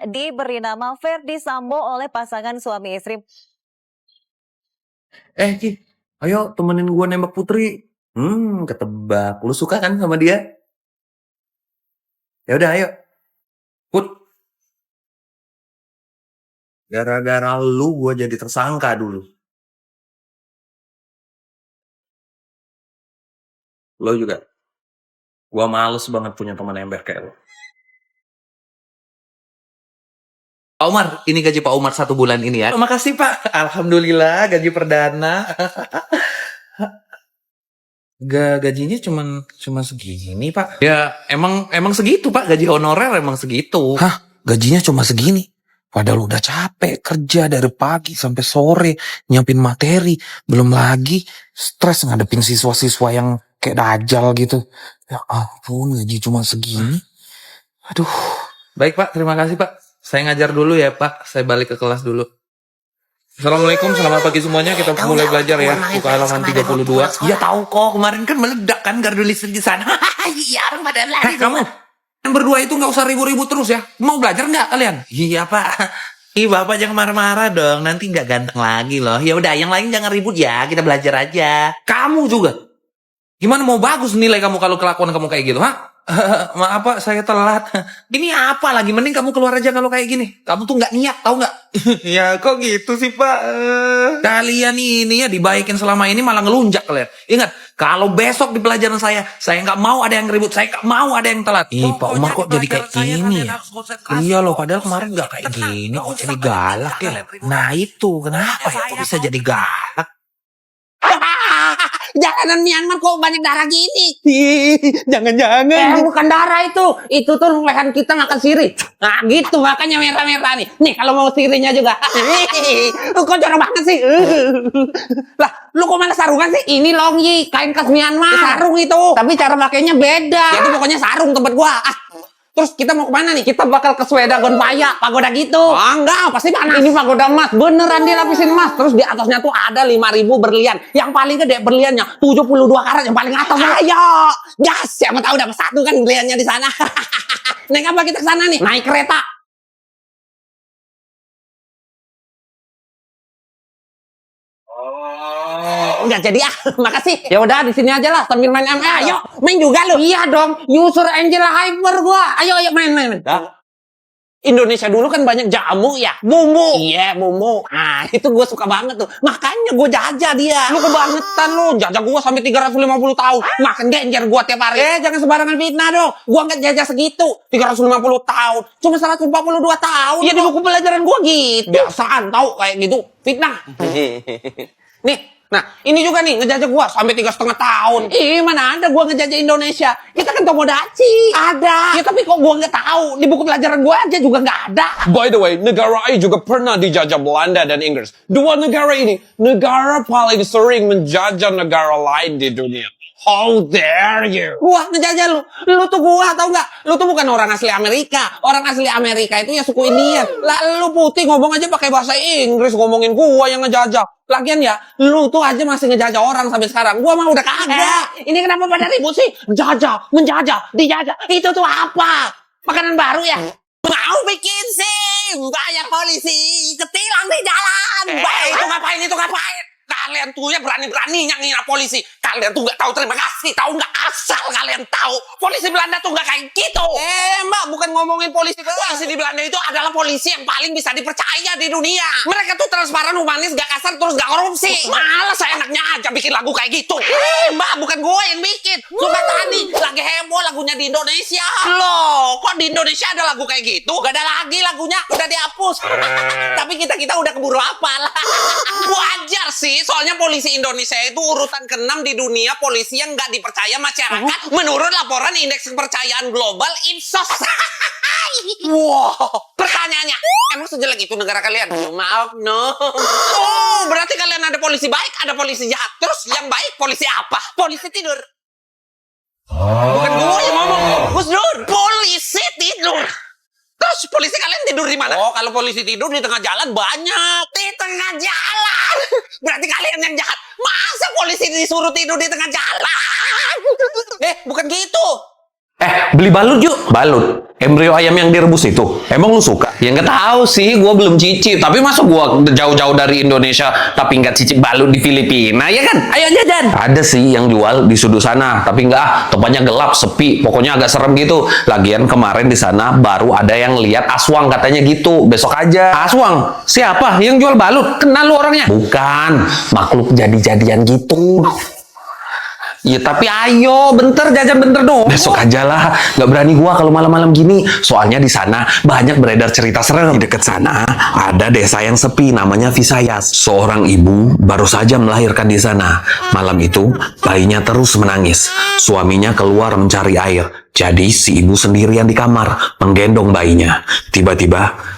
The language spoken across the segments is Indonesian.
diberi nama Ferdy Sambo oleh pasangan suami istri. Ki, ayo temenin gue nembak Putri. Ketebak. Lu suka kan sama dia? Ya udah, ayo. Put. Gara-gara lu gue jadi tersangka dulu. Lo juga. Gue males banget punya teman ember kayak lo. Pak Umar, ini gaji Pak Umar 1 bulan ini ya. Makasih Pak, alhamdulillah gaji perdana. Gajinya cuma segini Pak. Ya emang segitu Pak, gaji honorer emang segitu. Hah, gajinya cuma segini? Padahal udah capek kerja dari pagi sampai sore nyiapin materi, belum lagi stres ngadepin siswa-siswa yang kayak dajal gitu. Ya ampun, gaji cuma segini. Aduh. Baik Pak, terima kasih Pak. Saya ngajar dulu ya Pak, saya balik ke kelas dulu. Assalamualaikum, selamat pagi semuanya. Kita mulai belajar ya. Buka halaman 32. Iya tahu kok, kemarin kan meledak kan gardu listrik di sana. Iya, orang pada lari. Kamu yang berdua itu nggak usah ribut-ribut terus ya. Mau belajar nggak kalian? Iya Pak. Ih Bapak jangan marah-marah dong, nanti nggak ganteng lagi loh. Ya udah, yang lain jangan ribut ya, kita belajar aja. Kamu juga. Gimana mau bagus nilai kamu kalau kelakuan kamu kayak gitu, ha? Maaf Pak, saya telat. Ini apa lagi? Mending kamu keluar aja kalau kayak gini. Kamu tuh nggak niat, tahu nggak? Ya kok gitu sih Pak? Kalian ini ya dibaikin selama ini malah ngelunjak kalian. Ingat, kalau besok di pelajaran saya nggak mau ada yang ribut, saya nggak mau ada yang telat. Ih Pak Umar kok jadi kayak gini ya? Iya loh, padahal kemarin nggak kayak gini, kok jadi galak ya? Nah itu, kenapa ya kok bisa jadi galak? Jalanan Myanmar kok banyak darah gini? Jangan-jangan. Bukan darah itu. Itu tuh leher kita makan sirih. Nah gitu makanya merah-merah nih. Nih kalau mau sirihnya juga. Lu kok jorok banget sih? Lah, lu kok malah sarungan sih? Ini longyi, kain khas Myanmar. Sarung itu. Tapi cara pakainya beda. Jadi pokoknya sarung tempat gua. Terus kita mau kemana nih? Kita bakal ke Sweda Gonpaya, pagoda gitu. Oh enggak, pasti panas. Ini pagoda emas, beneran dilapisin emas. Terus di atasnya tuh ada 5.000 berlian. Yang paling gede berliannya 72 karat, yang paling atas. Ayo, gas. Siapa tahu dapat 1 kan berliannya di sana. Naik apa kita ke sana nih? Naik kereta. Enggak jadi makasih. Ya udah di sini aja lah sambil main ML. Ayo, main juga lu. Iya dong, user Angela Hyper gua. Ayo main. Indonesia dulu kan banyak jamu ya. Bumbu. Iya, bumbu. Nah, itu gua suka banget tuh. Makanya gua jajah dia. Lu kebangetan lu. Jajah gua sampai 350 tahun. Makan genjer gua tiap hari. Jangan sembarangan fitnah dong. Gua enggak jajah segitu. 350 tahun. Cuma 142 tahun. Ya di buku pelajaran gua gitu. Biasaan tahu kayak gitu. Fitnah. Nih, nah ini juga nih ngejajah gua sampai 3,5 tahun. Mana ada gua ngejajah Indonesia? Kita kan Tomodachi. Ada. Ya tapi kok gua nggak tahu. Di buku pelajaran gua aja juga nggak ada. By the way, negara ini juga pernah dijajah Belanda dan Inggris. Dua negara ini, negara paling sering menjajah negara lain di dunia. How dare you? Gua ngejajah lu. Lu tuh gua tau nggak? Lu tuh bukan orang asli Amerika. Orang asli Amerika itu ya suku Indian. Lah lu putih ngomong aja pakai bahasa Inggris ngomongin gua yang ngejajah. Lagian ya, lu tuh aja masih ngejajah orang sampai sekarang. Gua mah udah kagak. Ini kenapa pada ribut sih? Menjajah, dijajah. Itu tuh apa? Makanan baru ya? Mau bikin sih. Banyak polisi ketilang di jalan. Itu ngapain? Kalian tuh ya berani-beraninya ngira polisi. Kalian tuh nggak tahu terima kasih, tahu nggak? Asal kalian tahu, polisi Belanda tuh nggak kayak gitu. Mbak, bukan ngomongin polisi. Polisi di Belanda itu adalah polisi yang paling bisa dipercaya di dunia. Mereka tuh transparan, humanis, gak kasar, terus gak korupsi. Malah saya enaknya aja bikin lagu kayak gitu. Mbak, bukan gue yang bikin. Suka tadi lagi heboh lagunya di Indonesia. Loh, kok di Indonesia ada lagu kayak gitu? Gak ada lagi lagunya, udah dihapus. Tapi kita udah keburu hafal. Wajar sih. Soalnya polisi Indonesia itu urutan ke-6 di dunia polisi yang nggak dipercaya masyarakat menurut laporan indeks kepercayaan global Ipsos. Wow, pertanyaannya, emang sejelek itu negara kalian? Maaf, no. Oh, berarti kalian ada polisi baik, ada polisi jahat. Terus yang baik polisi apa? Polisi tidur. Bukan gue yang ngomong, Gus Dur. Polisi tidur. Terus polisi kalian tidur di mana? Oh, kalau polisi tidur di tengah jalan banyak. Di tengah jalan. Berarti kalian yang jahat. Masa polisi disuruh tidur di tengah jalan? Bukan gitu. Beli balut yuk. Balut? Embrio ayam yang direbus itu. Emang lu suka? Ya nggak tahu sih, gua belum cicip. Tapi masa gua jauh-jauh dari Indonesia tapi nggak cicip balut di Filipina, ya kan? Ayo jajan. Ada sih yang jual di sudut sana, tapi nggak. Tempatnya gelap, sepi. Pokoknya agak serem gitu. Lagian kemarin di sana baru ada yang lihat aswang katanya gitu. Besok aja. Aswang? Siapa? Yang jual balut? Kenal lu orangnya? Bukan. Makhluk jadi-jadian gitu. Ya tapi ayo, bentar jajan bentar dong. Besok aja lah, nggak berani gua kalau malam-malam gini. Soalnya di sana banyak beredar cerita serem. Di dekat sana ada desa yang sepi, namanya Visayas. Seorang ibu baru saja melahirkan di sana. Malam itu bayinya terus menangis. Suaminya keluar mencari air. Jadi si ibu sendirian di kamar menggendong bayinya. Tiba-tiba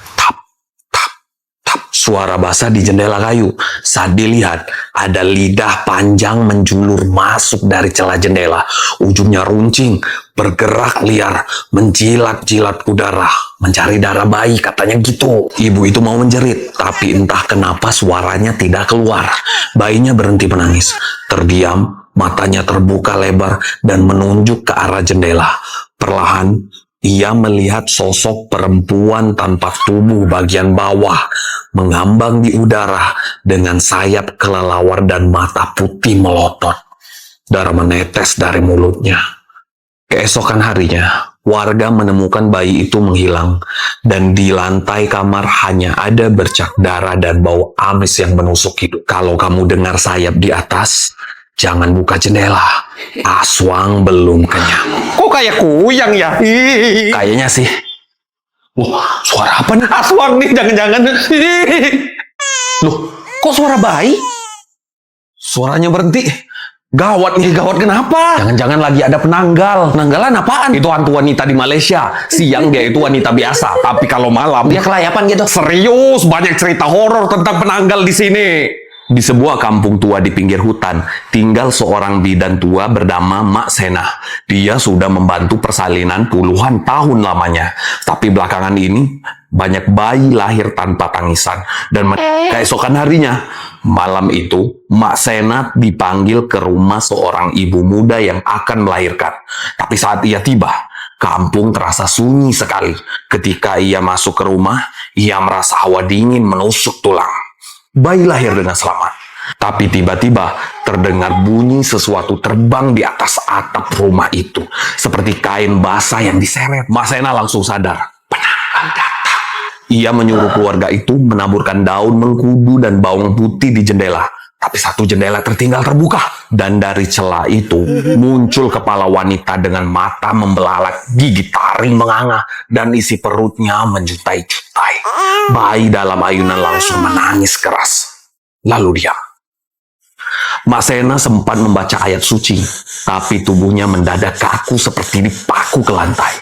suara basah di jendela kayu. Saat dilihat, ada lidah panjang menjulur masuk dari celah jendela. Ujungnya runcing, bergerak liar, menjilat-jilat udara, mencari darah bayi, katanya gitu. Ibu itu mau menjerit, tapi entah kenapa suaranya tidak keluar. Bayinya berhenti menangis, terdiam, matanya terbuka lebar, dan menunjuk ke arah jendela. Perlahan, ia melihat sosok perempuan tanpa tubuh bagian bawah mengambang di udara dengan sayap kelelawar dan mata putih melotot. Darah menetes dari mulutnya. Keesokan harinya, warga menemukan bayi itu menghilang dan di lantai kamar hanya ada bercak darah dan bau amis yang menusuk hidung. Kalau kamu dengar sayap di atas, jangan buka jendela. Aswang belum kenyang. Kok kayak kuyang ya? Kayaknya sih. Wah, suara apa nih? Aswang nih, jangan-jangan. Loh, kok suara bayi? Suaranya berhenti. Gawat nih, gawat kenapa? Jangan-jangan lagi ada penanggal. Penanggalan apaan? Itu hantu wanita di Malaysia. Siang dia itu wanita biasa, tapi kalau malam dia kelayapan gitu. Serius, banyak cerita horor tentang penanggal di sini. Di sebuah kampung tua di pinggir hutan, tinggal seorang bidan tua bernama Mak Sena. Dia sudah membantu persalinan puluhan tahun lamanya. Tapi belakangan ini, banyak bayi lahir tanpa tangisan. Dan keesokan harinya, malam itu, Mak Sena dipanggil ke rumah seorang ibu muda yang akan melahirkan. Tapi saat ia tiba, kampung terasa sunyi sekali. Ketika ia masuk ke rumah, ia merasa hawa dingin menusuk tulang. Bayi lahir dengan selamat. Tapi tiba-tiba terdengar bunyi sesuatu terbang di atas atap rumah itu. Seperti kain basah yang diseret. Mas Sena langsung sadar. Penanggal datang. Ia menyuruh keluarga itu menaburkan daun mengkudu dan bawang putih di jendela. Tapi satu jendela tertinggal terbuka. Dan dari celah itu muncul kepala wanita dengan mata membelalak, gigi taring menganga, dan isi perutnya menjutai-jutai. Bayi dalam ayunan langsung menangis keras. Lalu diam. Mak Sena sempat membaca ayat suci, tapi tubuhnya mendadak kaku seperti dipaku ke lantai.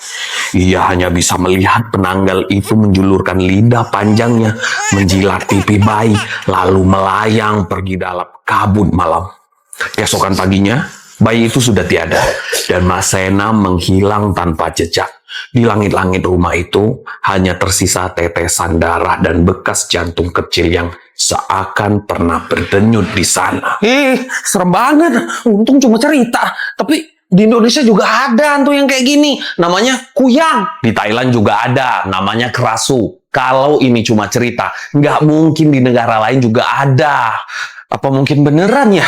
Ia hanya bisa melihat penanggal itu menjulurkan lidah panjangnya, menjilat pipi bayi, lalu melayang pergi dalam kabut malam. Keesokan paginya, bayi itu sudah tiada, dan Mak Sena menghilang tanpa jejak. Di langit-langit rumah itu hanya tersisa tetesan darah dan bekas jantung kecil yang seakan pernah berdenyut di sana. Serem banget. Untung cuma cerita. Tapi di Indonesia juga ada hantu yang kayak gini. Namanya kuyang. Di Thailand juga ada. Namanya kerasu. Kalau ini cuma cerita, nggak mungkin di negara lain juga ada. Apa mungkin beneran ya?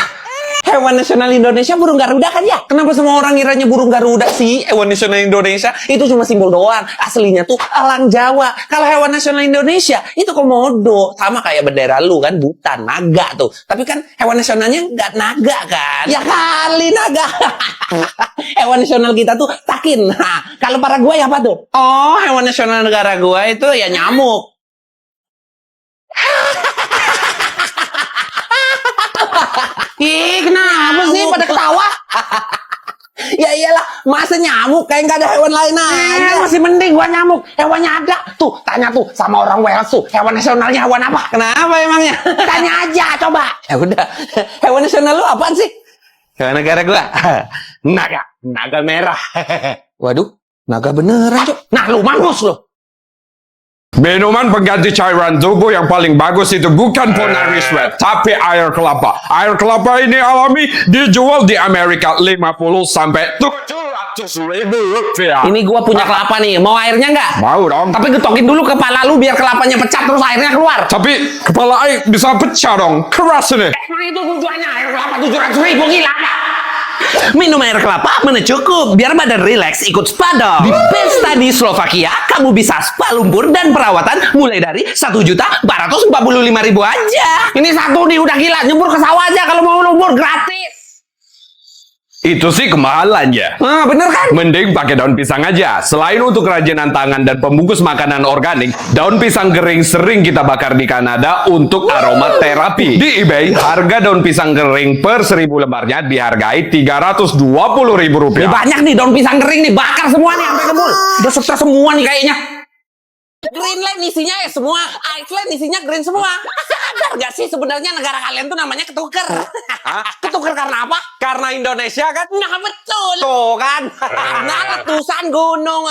Hewan nasional Indonesia burung Garuda kan ya? Kenapa semua orang ngiranya burung Garuda sih? Hewan nasional Indonesia itu cuma simbol doang. Aslinya tuh elang Jawa. Kalau hewan nasional Indonesia itu komodo. Sama kayak bendera lu kan, butan, naga tuh. Tapi kan hewan nasionalnya nggak naga kan? Ya kali naga. Hewan nasional kita tuh takin. Nah, kalau Paraguay apa tuh? Oh, hewan nasional negara gua itu ya nyamuk. Ih, kenapa sih pada ketawa? Ya iyalah, masa nyamuk kayak nggak ada hewan lain aja. Masih mending gua nyamuk, hewannya ada. Tuh, tanya tuh sama orang Wales tuh, hewan nasionalnya hewan apa? Kenapa emangnya? Tanya aja, coba. Ya udah, hewan nasional lu apaan sih? Hewan negara gua, naga merah. Waduh, naga beneran, Cok. Nah, lu mangus lu. Minuman pengganti cairan tubuh yang paling bagus itu bukan Ponari Sweat, tapi air kelapa. Air kelapa ini alami, dijual di Amerika 50 sampai 700 Rupiah. Ini gua punya kelapa nih. Mau airnya nggak? Mau dong. Tapi getokin dulu kepala lu biar kelapanya pecah terus airnya keluar. Tapi kepala air bisa pecah dong. Keras ini. Itu tujuannya air kelapa 700.000 gila. Minum air kelapa mana cukup biar badan rileks ikut spa dong. Di pesta di Slovakia kamu bisa spa lumpur dan perawatan mulai dari 1.445.000 aja. Ini satu nih udah gila, nyebur ke sawah aja kalau mau lumpur gratis. Itu sih kemahalannya. Ah, bener kan? Mending pakai daun pisang aja. Selain untuk kerajinan tangan dan pembungkus makanan organik, daun pisang kering sering kita bakar di Kanada untuk aromaterapi. Di eBay, harga daun pisang kering per 1.000 lembarnya dihargai Rp320.000. Ini banyak nih daun pisang kering nih, bakar semua nih sampai kebul. Udah stres semua nih kayaknya. Greenland isinya ya semua, Iceland isinya green semua. Sadar gak sih sebenarnya negara kalian tuh namanya ketuker? Ketuker karena apa? Karena Indonesia kan? Nah betul. Tuh kan? Karena letusan gunung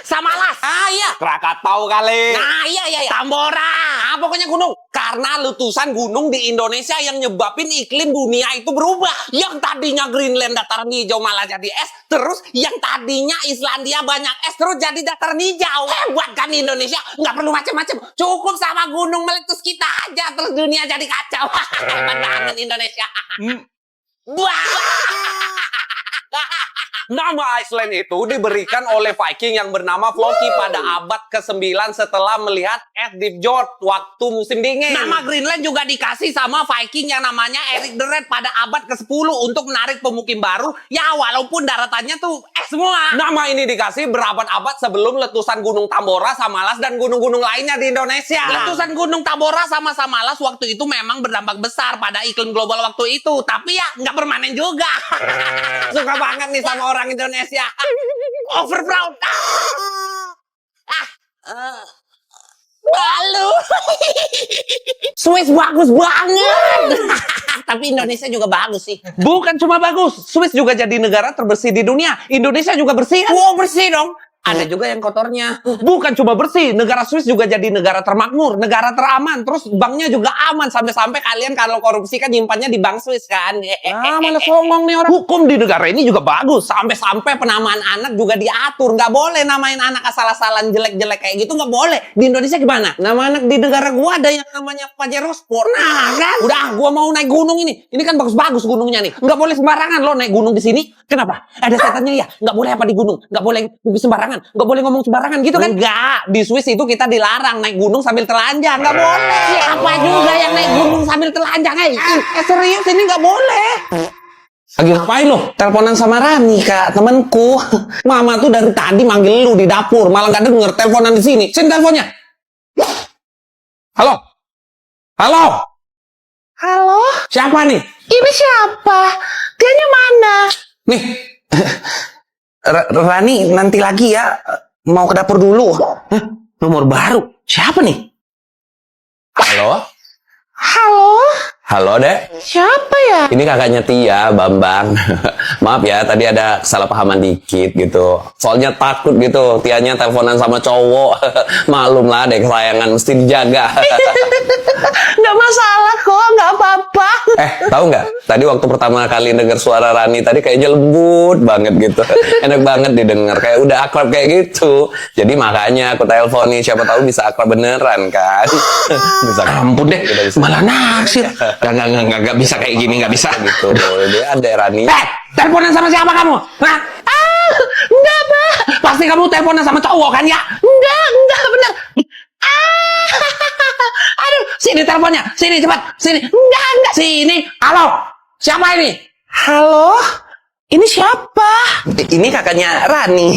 Samalas. Ah iya. Krakatau kali. Nah iya. Tambora. Ah, pokoknya gunung. Karena letusan gunung di Indonesia yang nyebabin iklim dunia itu berubah. Yang tadinya Greenland dataran hijau malah jadi es. Terus yang tadinya Islandia banyak es terus jadi dataran hijau. Hebat kan Indonesia. Nggak perlu macam-macam. Cukup sama gunung meletus kita aja. Terus dunia jadi kacau. Hebat banget Indonesia. Wah. Nama Iceland itu diberikan oleh Viking yang bernama Floki pada abad ke-9 setelah melihat es di fjord waktu musim dingin. Nama Greenland juga dikasih sama Viking yang namanya Erik the Red pada abad ke-10 untuk menarik pemukim baru. Ya walaupun daratannya tuh es semua. Nama ini dikasih berabad-abad sebelum letusan Gunung Tambora, Samalas, dan gunung-gunung lainnya di Indonesia. Letusan Gunung Tambora sama Samalas waktu itu memang berdampak besar pada iklim global waktu itu. Tapi ya nggak bermanen juga. Suka banget nih sama orang Indonesia. Over proud. Lalu Swiss bagus banget. Tapi Indonesia juga bagus sih. Bukan cuma bagus, Swiss juga jadi negara terbersih di dunia. Indonesia juga bersih kan? Wow, bersih dong. Ada juga yang kotornya. Bukan cuma bersih, negara Swiss juga jadi negara termakmur, negara teraman. Terus banknya juga aman. Sampai-sampai kalian kalau korupsi kan nyimpannya di bank Swiss kan. Ah, malah songong nih orang. Hukum di negara ini juga bagus. Sampai-sampai penamaan anak juga diatur. Nggak boleh namain anak asal-asalan jelek-jelek kayak gitu. Nggak boleh. Di Indonesia gimana? Nama anak di negara gua ada yang namanya Pajerospor. Nah kan? Udah, gua mau naik gunung ini. Ini kan bagus-bagus gunungnya nih. Nggak boleh sembarangan lo naik gunung di sini. Kenapa? Ada setannya ya? Nggak boleh apa di gunung? Nggak boleh sembarangan? Nggak boleh ngomong sembarangan gitu kan? Enggak. Di Swiss itu kita dilarang naik gunung sambil telanjang. Nggak boleh. Siapa juga yang naik gunung sambil telanjang? Serius ini nggak boleh. Lagi ngapain lo? Teleponan sama Rani, Kak, temanku. Mama tuh dari tadi manggil lu di dapur, malah nggak denger teleponan di sini. Sini teleponnya. Halo? Halo? Halo? Siapa nih? Ini siapa? Dianya mana? Nih. Rani nanti lagi ya. Mau ke dapur dulu. Hah? Nomor baru. Siapa nih? Halo? Halo? Halo, Dek. Siapa ya? Ini kakaknya Tia, Bambang. Maaf ya, tadi ada kesalahpahaman dikit gitu. Soalnya takut gitu, Tianya teleponan sama cowok. Maklum lah, Dek, kesayangan mesti dijaga. Nggak masalah kok, nggak apa-apa. Tahu nggak? Tadi waktu pertama kali denger suara Rani tadi kayaknya lembut banget gitu. Enak banget didengar, kayak udah akrab kayak gitu. Jadi makanya aku telepon nih, siapa tahu bisa akrab beneran kan. Bisa. Ampun deh, bisa. malah naksir. Nggak bisa kayak gini, nggak bisa. Gitu, boleh deh, ada Rani. Teleponan sama siapa kamu? Hah? Enggak, Pak. Pasti kamu teleponan sama cowok kan ya? Enggak, bener. Aduh, sini teleponnya. Sini cepat. Sini. Enggak. Sini. Halo. Siapa ini? Halo. Ini siapa? Ini kakaknya Rani.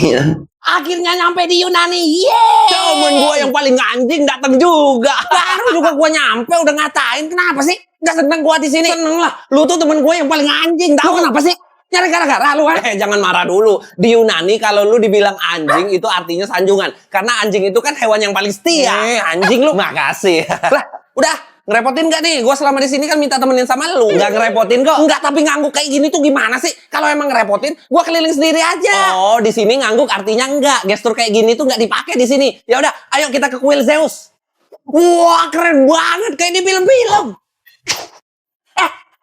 Akhirnya nyampe di Yunani. Yeay. Temen gue yang paling anjing datang juga. Baru juga gue nyampe udah ngatain. Kenapa sih? Gak seneng gue di sini. Seneng lah. Lu tuh temen gue yang paling anjing. Lu kenapa sih? Nyari gara-gara lu kan? Jangan marah dulu. Di Yunani kalau lu dibilang anjing itu artinya sanjungan. Karena anjing itu kan hewan yang paling setia. Anjing lu. Makasih. Lah, udah ngerepotin gak nih? Gue selama di sini kan minta temenin sama lu. Nggak ngerepotin kok. Enggak, tapi ngangguk kayak gini tuh gimana sih? Kalau emang ngerepotin, gue keliling sendiri aja. Oh, di sini ngangguk artinya enggak. Gestur kayak gini tuh nggak dipakai di sini. Ya udah, ayo kita ke kuil Zeus. Wah, keren banget kayak di film-film.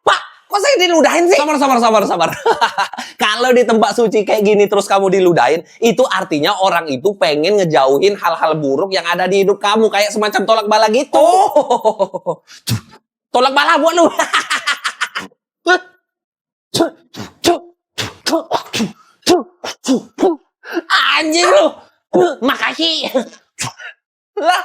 Pak, Kok saya diludahin sih? Sabar. Kalau di tempat suci kayak gini terus kamu diludahin, itu artinya orang itu pengen ngejauhin hal-hal buruk yang ada di hidup kamu. Kayak semacam tolak bala gitu. Tolak bala buat lu. Anjing lu. Makasih. Lah.